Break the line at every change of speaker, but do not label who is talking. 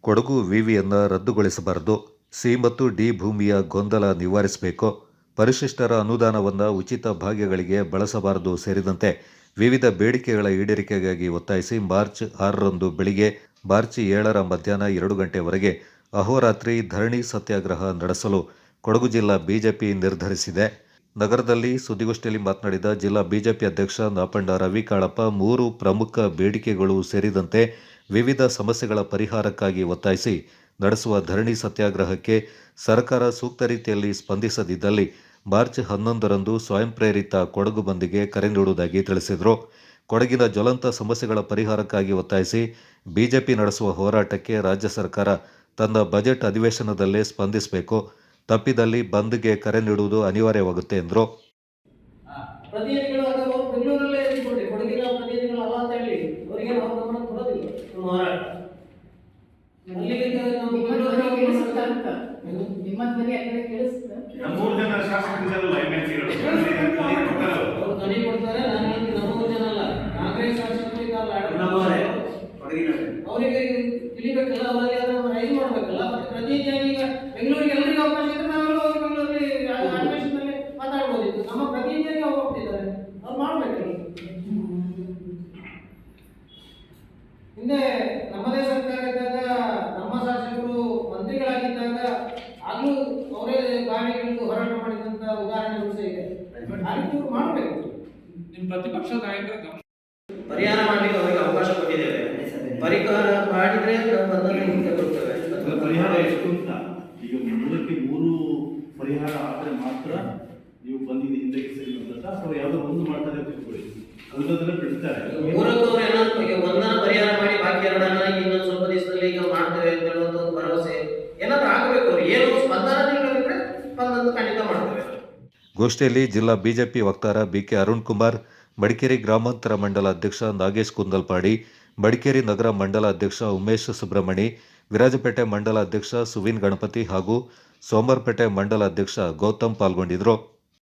Kodagu ವಿವಿಯನ್ನು ರದ್ದುಗೊಳಿಸಬಾರದು. C ಮತ್ತು D ಭೂಮಿಯ ಗೊಂದಲ ನಿವಾರಿಸಬೇಕು. ಪರಿಶಿಷ್ಟರ ಅನುದಾನವನ್ನು ಉಚಿತ ಭಾಗ್ಯಗಳಿಗೆ ಬಳಸಬಾರದು ಸೇರಿದಂತೆ ವಿವಿಧ ಬೇಡಿಕೆಗಳ ಈಡೇರಿಕೆಗಾಗಿ ಒತ್ತಾಯಿಸಿ ಮಾರ್ಚ್ 6ರಂದು ಬೆಳಿಗ್ಗೆ, ಮಾರ್ಚ್ 7ರ ಮಧ್ಯಾಹ್ನ 2 ಗಂಟೆವರೆಗೆ ಅಹೋರಾತ್ರಿ ಧರಣಿ ಸತ್ಯಾಗ್ರಹ ನಡೆಸಲು ಕೊಡಗು ಜಿಲ್ಲಾ ಬಿಜೆಪಿ ನಿರ್ಧರಿಸಿದೆ. ನಗರದಲ್ಲಿ ಸುದ್ದಿಗೋಷ್ಠಿಯಲ್ಲಿ ಮಾತನಾಡಿದ ಜಿಲ್ಲಾ ಬಿಜೆಪಿ ಅಧ್ಯಕ್ಷ ನಾಪಂಡ ರವಿ ಕಾಳಪ್ಪ, 3 ಪ್ರಮುಖ ಬೇಡಿಕೆಗಳು ಸೇರಿದಂತೆ ವಿವಿಧ ಸಮಸ್ಯೆಗಳ ಪರಿಹಾರಕ್ಕಾಗಿ ಒತ್ತಾಯಿಸಿ ನಡೆಸುವ ಧರಣಿ ಸತ್ಯಾಗ್ರಹಕ್ಕೆ ಸರ್ಕಾರ ಸೂಕ್ತ ರೀತಿಯಲ್ಲಿ ಸ್ಪಂದಿಸದಿದ್ದಲ್ಲಿ ಮಾರ್ಚ್ 11ರಂದು ಸ್ವಯಂ ಪ್ರೇರಿತ ಕೊಡಗು ಬಂದ್ಗೆ ಕರೆ ನೀಡುವುದಾಗಿ ತಿಳಿಸಿದರು. ಕೊಡಗಿನ ಜ್ವಲಂತ ಸಮಸ್ಯೆಗಳ ಪರಿಹಾರಕ್ಕಾಗಿ ಒತ್ತಾಯಿಸಿ ಬಿಜೆಪಿ ನಡೆಸುವ ಹೋರಾಟಕ್ಕೆ ರಾಜ್ಯ ಸರ್ಕಾರ ತನ್ನ ಬಜೆಟ್ ಅಧಿವೇಶನದಲ್ಲೇ ಸ್ಪಂದಿಸಬೇಕು. ತಪ್ಪಿದಲ್ಲಿ ಬಂದ್ಗೆ ಕರೆ ನೀಡುವುದು ಅನಿವಾರ್ಯವಾಗುತ್ತೆ ಎಂದರು.
ಅವರಿಗೆ ತಿಳಿಬೇಕಲ್ಲ, ಅವರಲ್ಲಿ ಅದನ್ನು ರೈಸ್ ಮಾಡಬೇಕಲ್ಲ. ಮತ್ತೆ ಪ್ರತಿನಿಧಿಯಾಗಿ ಈಗ ಬೆಂಗಳೂರಿಗೆ ಎಲ್ಲರಿಗೂ ಅವಕಾಶ ಇದ್ರೆ ನಾವೆಲ್ಲ ಹೋಗಿ ಬೆಂಗಳೂರಲ್ಲಿ ಅಧಿವೇಶನದಲ್ಲಿ ಮಾತಾಡ್ಬೋದಿತ್ತು. ನಮ್ಮ ಪ್ರತಿನಿಧಿಯಾಗಿ ಅವ್ರು ಹೋಗ್ತಿದ್ದಾರೆ, ಅವ್ರು ಮಾಡಬೇಕಲ್ಲ. ಹಿಂದೆ ನಮ್ಮದೇ ಸರ್ಕಾರ ಇದ್ದಾಗ, ನಮ್ಮ ಶಾಸಕರು ಮಂತ್ರಿಗಳಾಗಿದ್ದಾಗ ಆಗ್ಲೂ ಅವರೇ ಬಾವಿಗಳಿಂದ ಹೋರಾಟ ಮಾಡಿದಂತ ಉದಾಹರಣೆಗಳು ಸಹ ಇದೆ. ಆ ರೀತಿ ಮಾಡಬೇಕು.
ನಿಮ್ಮ ಪ್ರತಿಪಕ್ಷ ನಾಯಕರ
ಪರಿಹಾರ ಮಾಡಲಿಕ್ಕೆ ಅವರಿಗೆ ಅವಕಾಶ ಕೊಟ್ಟಿದ್ದೇವೆ. ಪರಿಹಾರ ಮಾಡಿದ್ರೆ
ಪರಿಹಾರ ಎಷ್ಟು ಅಂತ ಈಗ ಮೂಲಕ್ಕೆ 3 ಪರಿಹಾರ ಆದರೆ ಮಾತ್ರ ನೀವು ಬಂದಿದ್ದು ಹಿಂದಕ್ಕೆ ಸರಿ ಅಂತ, ಅಥವಾ ಯಾವುದೋ ಒಂದು ಮಾಡ್ತಾರೆ ಅಂತ ತಿಳ್ಕೊಳ್ಳಿ, ಉಳಿದೋದನ್ನ ಬಿಡ್ತಾರೆ.
3ಕ್ಕೆ ಏನಾದ್ರು ಈಗ ಒಂದನ್ನ ಪರಿಹಾರ ಮಾಡಿ ಬಾಕಿ 2ನ್ನ ಇನ್ನೊಂದು ಸ್ವಲ್ಪ ದಿವಸದಲ್ಲಿ ಈಗ ಮಾಡ್ತೇವೆ ಅಂತ ಹೇಳುವಂತ ಒಂದು ಭರವಸೆ ಏನಾದ್ರು ಆಗಬೇಕು. ಅವ್ರು ಏನು ಸ್ಪಂದನ ನೀಡಿದ್ರೆ ಸ್ಪಂದನ ಖಂಡಿತ ಮಾಡ್ತೇವೆ.
ಗೋಷ್ಠಿಯಲ್ಲಿ ಜಿಲ್ಲಾ ಬಿಜೆಪಿ ವಕ್ತಾರ ಬಿಕೆ ಅರುಣ್ ಕುಮಾರ್, ಮಡಿಕೇರಿ ಗ್ರಾಮಾಂತರ ಮಂಡಲ ಅಧ್ಯಕ್ಷ ನಾಗೇಶ್ ಕುಂದಲ್ಪಾಡಿ, ಮಡಿಕೇರಿ ನಗರ ಮಂಡಲ ಅಧ್ಯಕ್ಷ ಉಮೇಶ್ ಸುಬ್ರಹ್ಮಣಿ, ವಿರಾಜಪೇಟೆ ಮಂಡಲ ಅಧ್ಯಕ್ಷ ಸುವಿನ್ ಗಣಪತಿ ಹಾಗೂ ಸೋಮವಾರಪೇಟೆ ಮಂಡಲ ಅಧ್ಯಕ್ಷ ಗೌತಮ್ ಪಾಲ್ಗೊಂಡಿದ್ದರು.